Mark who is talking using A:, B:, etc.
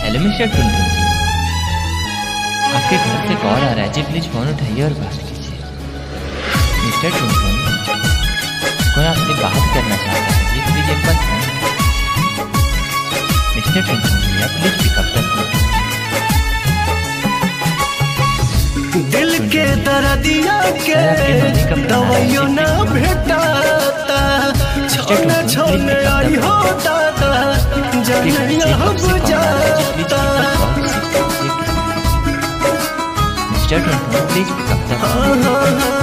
A: Hello mister टुनटुन जी, आपके घर से कॉल आ रहा है जी, प्लीज फोन उठाइए और बात कीजिए। मिस्टर टुनटुन, कोई आपसे बात करना चाहता है जी, प्लीज एक बार फोन उठाइए। मिस्टर टुनटुन भैया, प्लीज पिकअप द फोन।
B: दिल के दर्दिया के दवाइयों ना भेटाता, छोने छोने आई हो दादा जनिया बुझाता।
A: Mister Tuntun, please pick up the phone.